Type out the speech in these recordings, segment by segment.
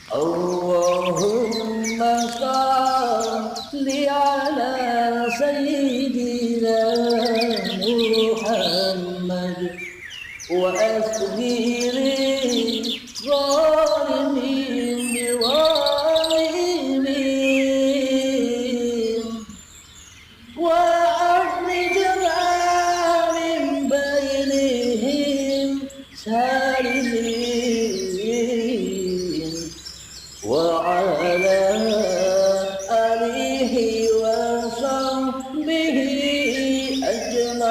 Allahumma salli ala sayyidina Muhammad wa asghiri zalimin biwalimin wa akhrijna min bainihim salimin wa ala alihi wa sahbihi ajma'in.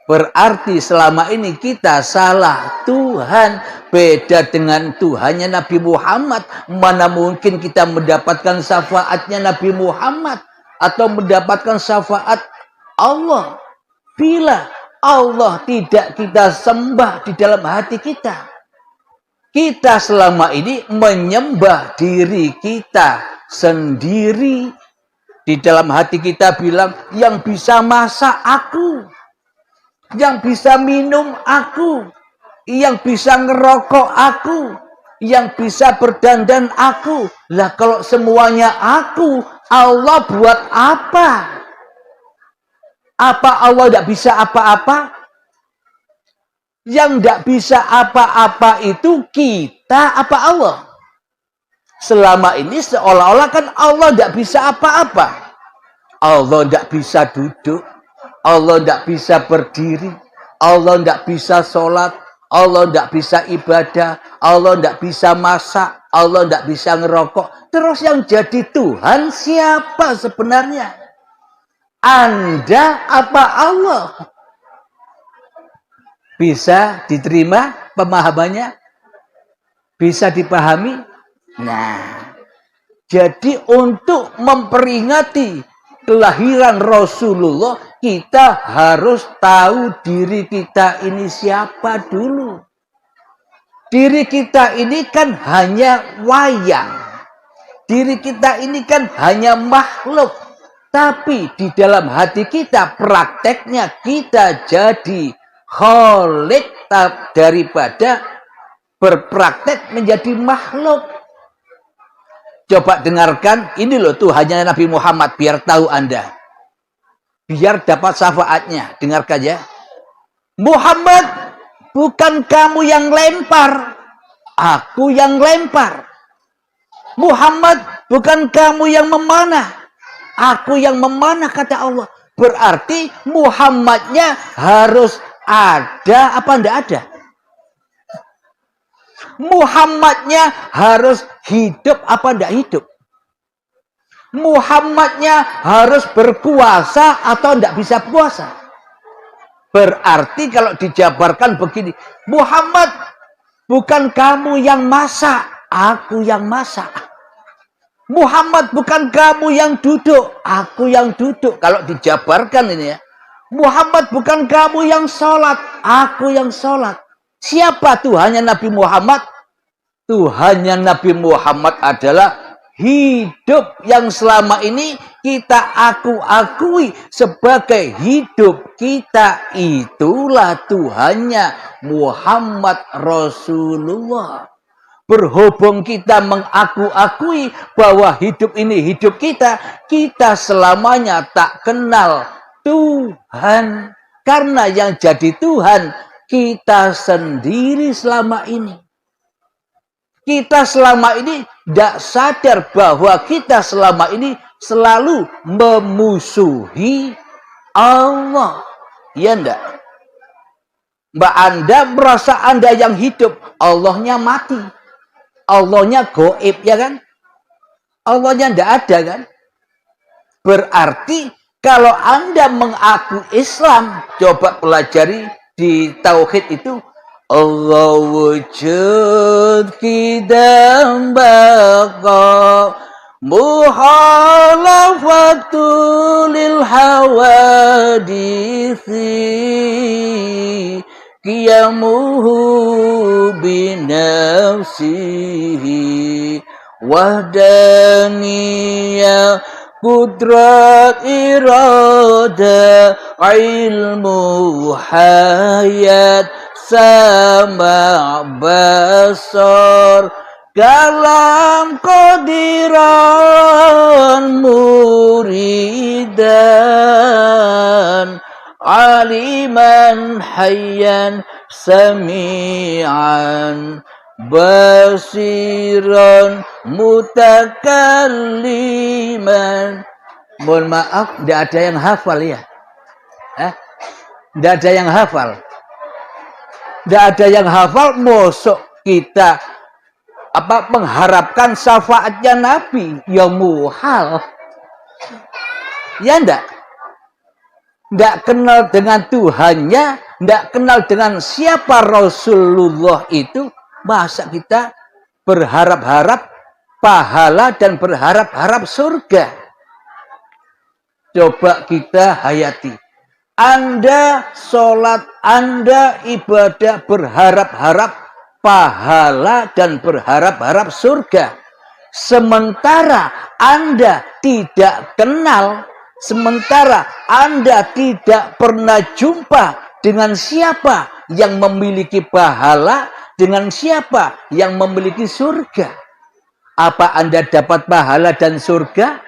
Berarti selama ini kita salah Tuhan, beda dengan Tuhannya Nabi Muhammad. Mana mungkin kita mendapatkan syafaatnya Nabi Muhammad atau mendapatkan syafaat Allah bila Allah tidak kita sembah di dalam hati kita. Kita selama ini menyembah diri kita sendiri. Di dalam hati kita bilang, yang bisa masak aku, yang bisa minum aku, yang bisa ngerokok aku, yang bisa berdandan aku. Lah kalau semuanya aku, Allah buat apa? Apa Allah tidak bisa apa-apa? Yang tidak bisa apa-apa itu kita apa Allah? Selama ini seolah-olah kan Allah tidak bisa apa-apa. Allah tidak bisa duduk, Allah tidak bisa berdiri, Allah tidak bisa sholat, Allah tidak bisa ibadah, Allah tidak bisa masak, Allah tidak bisa ngerokok. Terus yang jadi Tuhan siapa sebenarnya? Anda apa Allah? Bisa diterima pemahamannya? Bisa dipahami? Nah, jadi untuk memperingati kelahiran Rasulullah, kita harus tahu diri kita ini siapa dulu. Diri kita ini kan hanya wayang. Diri kita ini kan hanya makhluk. Tapi di dalam hati kita, prakteknya kita jadi khalik daripada berpraktek menjadi makhluk. Coba dengarkan, ini loh Tuhannya Nabi Muhammad, biar tahu Anda. Biar dapat syafaatnya, dengarkan ya. Muhammad, bukan kamu yang lempar, aku yang lempar. Muhammad, bukan kamu yang memanah, aku yang memanah, kata Allah. Berarti Muhammadnya harus ada apa enggak ada? Muhammadnya harus hidup apa enggak hidup? Muhammadnya harus berkuasa atau enggak bisa puasa? Berarti kalau dijabarkan begini, Muhammad, bukan kamu yang masak, aku yang masak. Muhammad, bukan kamu yang duduk, aku yang duduk. Kalau dijabarkan ini ya, Muhammad, bukan kamu yang sholat, aku yang sholat. Siapa Tuhannya Nabi Muhammad? Tuhannya Nabi Muhammad adalah hidup yang selama ini kita akui sebagai hidup kita. Itulah Tuhannya Muhammad Rasulullah. Berhubung kita mengakui bahwa hidup ini hidup kita, kita selamanya tak kenal Tuhan. Karena yang jadi Tuhan kita sendiri selama ini. Kita selama ini tidak sadar bahwa kita selama ini selalu memusuhi Allah. Iya enggak? Mbak Anda merasa Anda yang hidup, Allahnya mati. Allahnya goib, ya kan? Allahnya tidak ada, kan? Berarti kalau Anda mengaku Islam, coba pelajari di Tauhid itu, Allah wujud kidam baqa muhalafatul hawadisi qiyamuhu binafsihi wahdaniyah kudrat irada ilmu hayat sama basar, kalam qadiran muridan, aliman hayyan sami'an basiran mutakalliman. Mohon maaf, tidak ada yang hafal ya. Tidak ada yang hafal. Tidak ada yang hafal, mosok kita mengharapkan syafaatnya Nabi, ya muhal. Ya enggak? Enggak kenal dengan Tuhannya, enggak kenal dengan siapa Rasulullah itu, masa kita berharap-harap pahala dan berharap-harap surga? Coba kita hayati. Anda sholat, Anda ibadah berharap-harap pahala dan berharap-harap surga. Sementara Anda tidak kenal, sementara Anda tidak pernah jumpa dengan siapa yang memiliki pahala, dengan siapa yang memiliki surga. Apa Anda dapat pahala dan surga?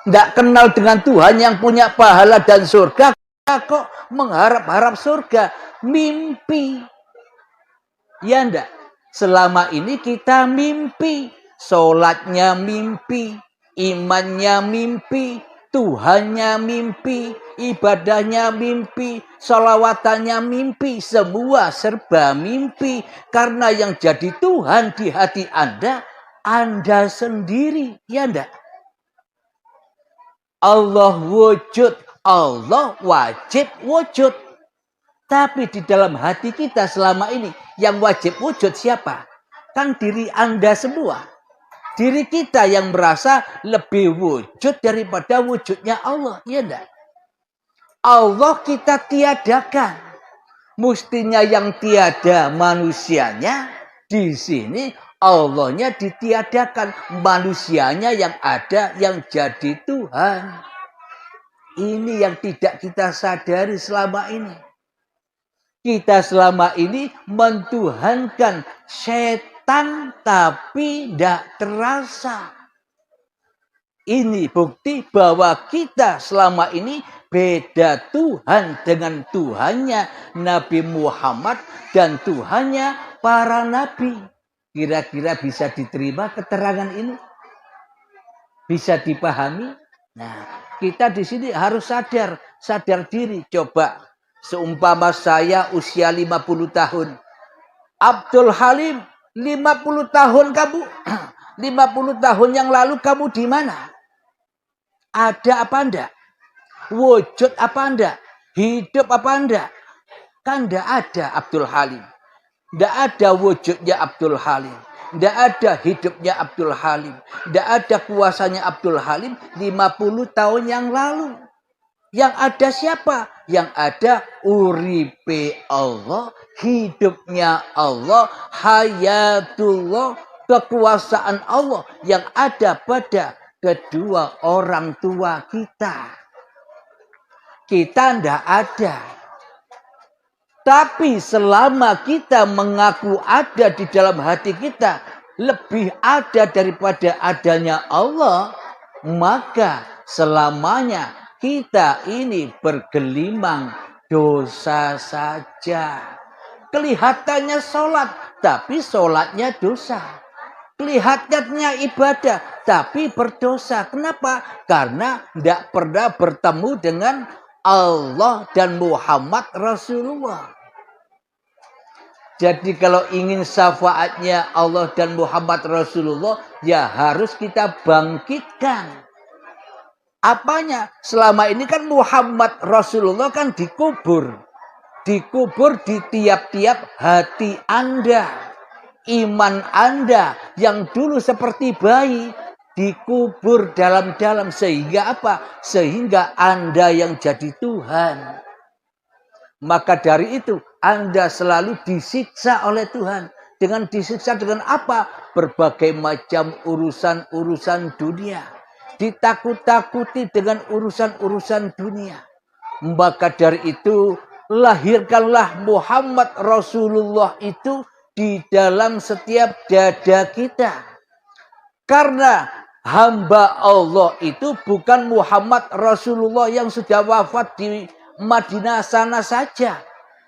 Tidak kenal dengan Tuhan yang punya pahala dan surga, kok mengharap-harap surga? Mimpi. Ya enggak? Selama ini kita mimpi. Sholatnya mimpi, imannya mimpi, Tuhannya mimpi, ibadahnya mimpi, sholawatannya mimpi, semua serba mimpi. Karena yang jadi Tuhan di hati Anda sendiri. Ya enggak? Allah wujud, Allah wajib wujud. Tapi di dalam hati kita selama ini, yang wajib wujud siapa? Kan diri Anda semua. Diri kita yang merasa lebih wujud daripada wujudnya Allah. Ya enggak? Allah kita tiadakan. Mestinya yang tiada manusianya. Di sini Allahnya ditiadakan, manusianya yang ada, yang jadi Tuhan. Ini yang tidak kita sadari selama ini. Kita selama ini mentuhankan setan tapi tidak terasa. Ini bukti bahwa kita selama ini beda Tuhan dengan Tuhannya Nabi Muhammad dan Tuhannya para nabi. Kira-kira bisa diterima keterangan ini? Bisa dipahami? Nah, kita di sini harus sadar diri. Coba, seumpama saya usia 50 tahun. Abdul Halim, 50 tahun kamu. 50 tahun yang lalu kamu di mana? Ada apa enggak? Wujud apa enggak? Hidup apa enggak? Kan enggak ada Abdul Halim. Tidak ada wujudnya Abdul Halim. Tidak ada hidupnya Abdul Halim. Tidak ada kuasanya Abdul Halim 50 tahun yang lalu. Yang ada siapa? Yang ada uripe Allah, hidupnya Allah, hayatullah, kekuasaan Allah yang ada pada kedua orang tua kita. Kita tidak ada. Tapi selama kita mengaku ada di dalam hati kita, lebih ada daripada adanya Allah, maka selamanya kita ini bergelimang dosa saja. Kelihatannya sholat, tapi sholatnya dosa. Kelihatannya ibadah, tapi berdosa. Kenapa? Karena tidak pernah bertemu dengan Allah dan Muhammad Rasulullah. Jadi kalau ingin syafaatnya Allah dan Muhammad Rasulullah, ya harus kita bangkitkan. Apanya? Selama ini kan Muhammad Rasulullah kan dikubur. Dikubur di tiap-tiap hati Anda. Iman Anda yang dulu seperti bayi, dikubur dalam-dalam. Sehingga apa? Sehingga Anda yang jadi Tuhan. Maka dari itu Anda selalu disiksa oleh Tuhan. Dengan disiksa dengan apa? Berbagai macam urusan-urusan dunia. Ditakut-takuti dengan urusan-urusan dunia. Maka dari itu lahirkanlah Muhammad Rasulullah itu di dalam setiap dada kita. Karena hamba Allah itu bukan Muhammad Rasulullah yang sudah wafat di Madinah sana saja.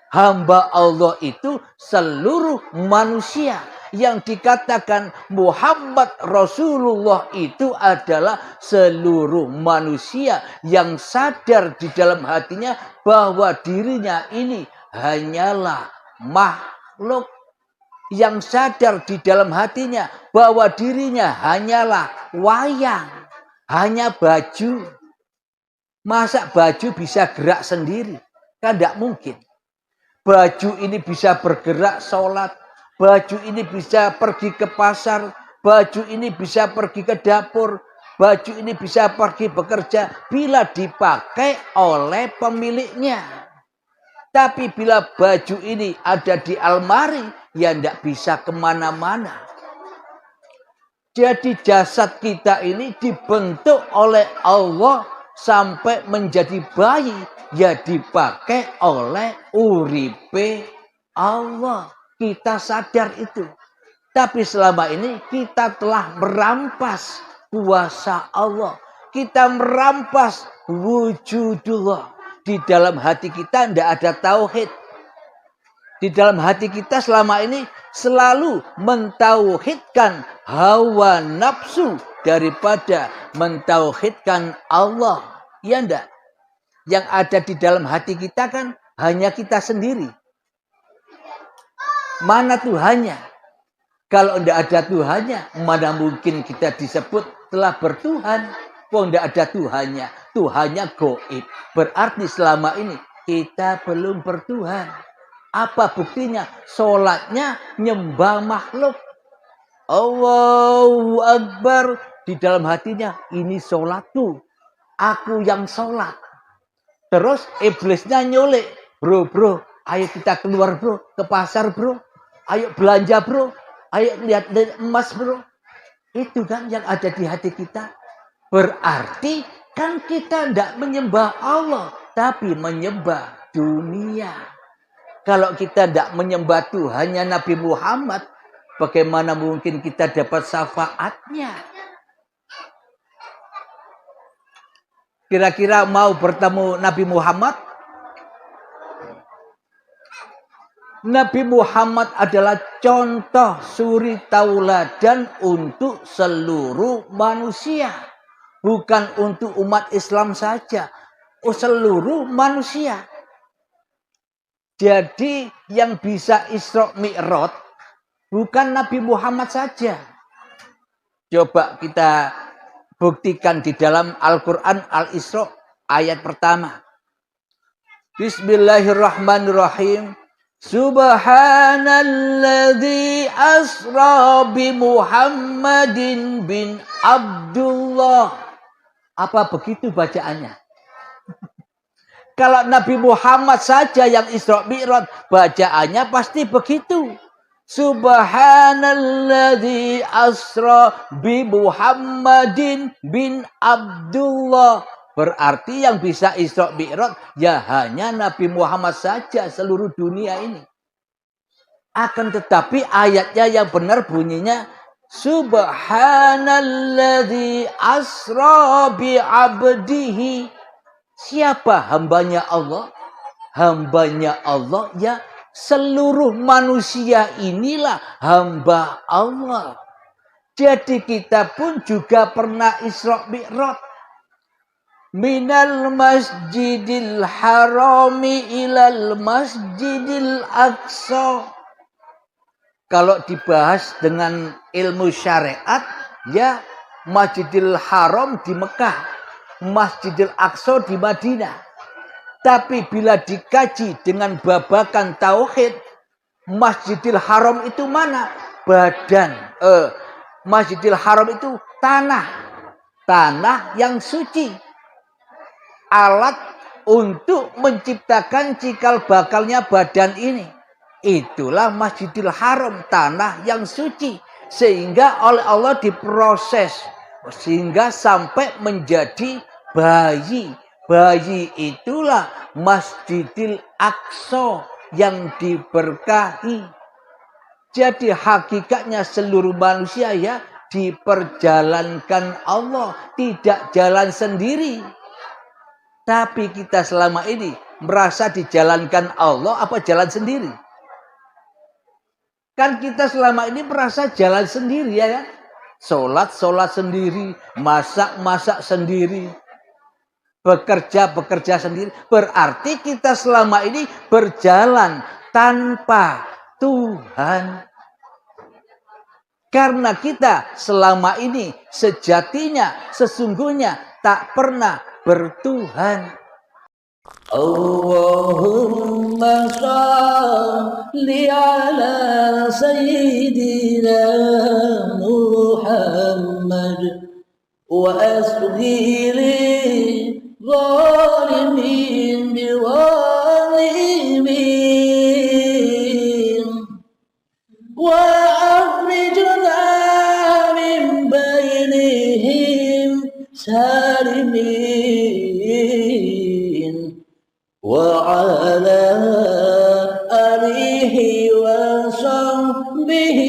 Hamba Allah itu seluruh manusia. Yang dikatakan Muhammad Rasulullah itu adalah seluruh manusia yang sadar di dalam hatinya bahwa dirinya ini hanyalah makhluk. Yang sadar di dalam hatinya bahwa dirinya hanyalah wayang, hanya baju. Masa baju bisa gerak sendiri? Kan tidak mungkin. Baju ini bisa bergerak sholat, baju ini bisa pergi ke pasar, baju ini bisa pergi ke dapur, baju ini bisa pergi bekerja bila dipakai oleh pemiliknya. Tapi bila baju ini ada di almari, ya tidak bisa kemana-mana. Jadi jasad kita ini dibentuk oleh Allah sampai menjadi bayi, ya dipakai oleh uripe Allah. Kita sadar itu. Tapi selama ini kita telah merampas kuasa Allah. Kita merampas wujudullah. Di dalam hati kita tidak ada tauhid. Di dalam hati kita selama ini selalu mentauhidkan hawa nafsu daripada mentauhidkan Allah. Ya enggak? Yang ada di dalam hati kita kan hanya kita sendiri. Mana Tuhannya? Kalau tidak ada Tuhannya, mana mungkin kita disebut telah bertuhan? Kok tidak ada Tuhannya? Tuhannya gaib. Berarti selama ini kita belum bertuhan. Apa buktinya? Sholatnya nyembah makhluk. Allahu Akbar. Di dalam hatinya, ini sholatku. Aku yang sholat. Terus iblisnya nyulik. Bro, ayo kita keluar bro. Ke pasar bro. Ayo belanja bro. Ayo lihat emas bro. Itu kan yang ada di hati kita. Berarti kan kita tidak menyembah Allah. Tapi menyembah dunia. Kalau kita tidak menyembah Tuhannya Nabi Muhammad. Bagaimana mungkin kita dapat syafaatnya? Kira-kira mau bertemu Nabi Muhammad? Nabi Muhammad adalah contoh suri tauladan untuk seluruh manusia. Bukan untuk umat Islam saja. Seluruh manusia. Jadi yang bisa Isra Mi'raj bukan Nabi Muhammad saja. Coba kita buktikan di dalam Al-Quran Al-Isra ayat pertama. Bismillahirrahmanirrahim. Subhanalladzi asra bi Muhammadin bin Abdullah. Apa begitu bacaannya? Kalau Nabi Muhammad saja yang Isra Mi'raj, bacaannya pasti begitu. Subhanalladzi asra bi Muhammadin bin Abdullah. Berarti yang bisa Isra Mi'raj ya hanya Nabi Muhammad saja seluruh dunia ini. Akan tetapi ayatnya yang benar bunyinya Subhanalladzi asra bi abdihi. Siapa hambanya Allah? Hambanya Allah ya seluruh manusia inilah hamba Allah. Jadi kita pun juga pernah Isra Mi'raj. Minal masjidil harami ilal masjidil aqsa. Kalau dibahas dengan ilmu syariat, ya Masjidil Haram di Mekah, Masjidil Aqsa di Madinah. Tapi bila dikaji dengan babakan tauhid, Masjidil Haram itu mana? Badan. Masjidil Haram itu tanah. Tanah yang suci. Alat untuk menciptakan cikal bakalnya badan ini. Itulah Masjidil Haram, tanah yang suci. Sehingga oleh Allah diproses. Sehingga sampai menjadi bayi. Bayi itulah Masjidil Aqsa yang diberkahi. Jadi hakikatnya seluruh manusia ya diperjalankan Allah, tidak jalan sendiri. Tapi kita selama ini merasa dijalankan Allah apa jalan sendiri? Kan kita selama ini merasa jalan sendiri ya kan? Sholat sendiri, masak sendiri, bekerja sendiri. Berarti kita selama ini berjalan tanpa Tuhan. Karena kita selama ini sejatinya, sesungguhnya tak pernah bertuhan. Allahumma salli ala Sayyidina Muhammad wa asghiri zalimin biwalimin wa akhrijna min bainihim salimin وعلى آله وصحبه